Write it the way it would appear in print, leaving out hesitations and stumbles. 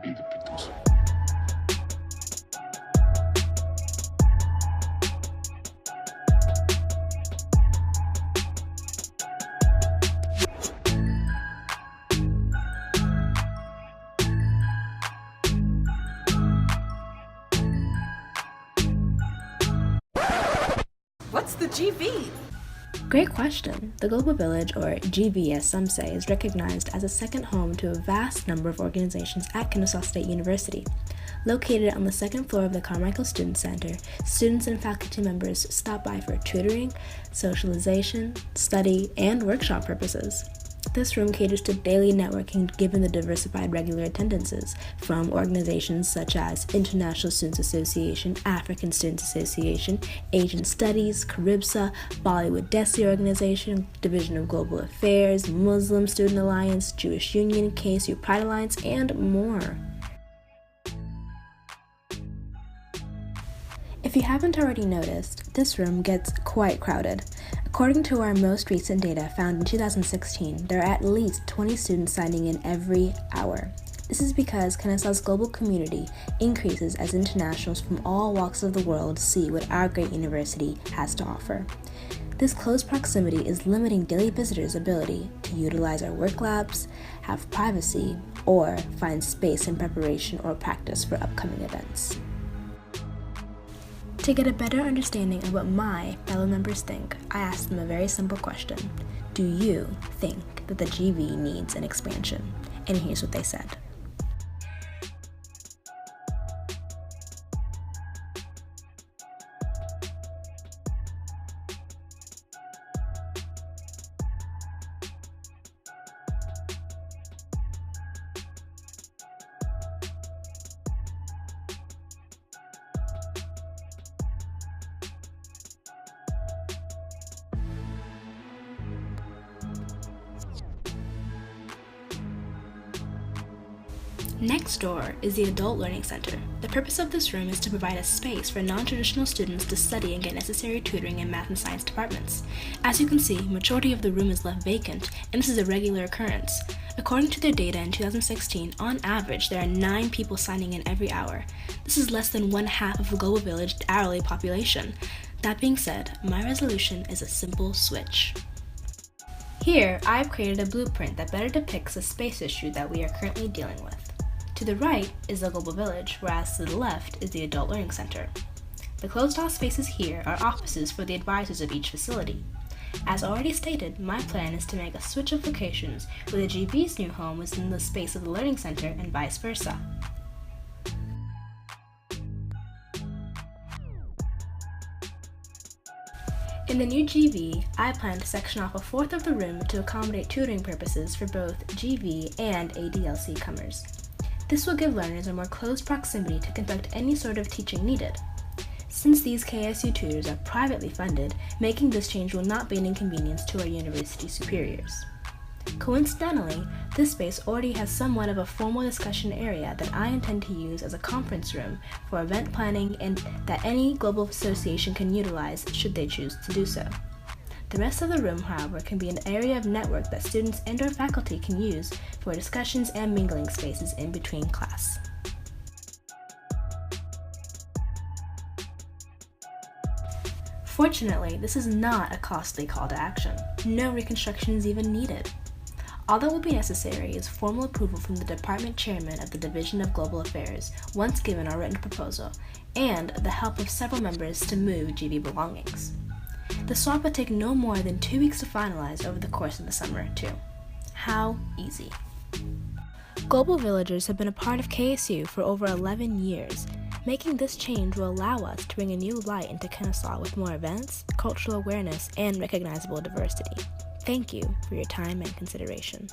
be the producer. What's the GV? Great question. The Global Village, or GV as some say, is recognized as a second home to a vast number of organizations at Kennesaw State University. Located on the second floor of the Carmichael Student Center, students and faculty members stop by for tutoring, socialization, study, and workshop purposes. This room caters to daily networking given the diversified regular attendances from organizations such as International Students Association, African Students Association, Asian Studies, Caribsa, Bollywood Desi Organization, Division of Global Affairs, Muslim Student Alliance, Jewish Union, KSU Pride Alliance, and more. If you haven't already noticed, this room gets quite crowded. According to our most recent data found in 2016, there are at least 20 students signing in every hour. This is because Kennesaw's global community increases as internationals from all walks of the world see what our great university has to offer. This close proximity is limiting daily visitors' ability to utilize our work labs, have privacy, or find space in preparation or practice for upcoming events. To get a better understanding of what my fellow members think, I asked them a very simple question. Do you think that the GV needs an expansion? And here's what they said. Next door is the Adult Learning Center. The purpose of this room is to provide a space for non-traditional students to study and get necessary tutoring in math and science departments. As you can see, majority of the room is left vacant, and this is a regular occurrence. According to their data in 2016, on average, there are 9 people signing in every hour. This is less than 1/2 of the Global Village hourly population. That being said, my resolution is a simple switch. Here, I've created a blueprint that better depicts the space issue that we are currently dealing with. To the right is the Global Village, whereas to the left is the Adult Learning Center. The closed-off spaces here are offices for the advisors of each facility. As already stated, my plan is to make a switch of locations where the GV's new home is in the space of the Learning Center and vice versa. In the new GV, I plan to section off 1/4 of the room to accommodate tutoring purposes for both GV and ADLC comers. This will give learners a more close proximity to conduct any sort of teaching needed. Since these KSU tutors are privately funded, making this change will not be an inconvenience to our university superiors. Coincidentally, this space already has somewhat of a formal discussion area that I intend to use as a conference room for event planning and that any global association can utilize should they choose to do so. The rest of the room, however, can be an area of network that students and/or faculty can use for discussions and mingling spaces in between class. Fortunately, this is not a costly call to action. No reconstruction is even needed. All that will be necessary is formal approval from the department chairman of the Division of Global Affairs once given our written proposal, and the help of several members to move GV belongings. The swap would take no more than 2 weeks to finalize over the course of the summer, too. How easy. Global Villagers have been a part of KSU for over 11 years. Making this change will allow us to bring a new light into Kennesaw with more events, cultural awareness, and recognizable diversity. Thank you for your time and consideration.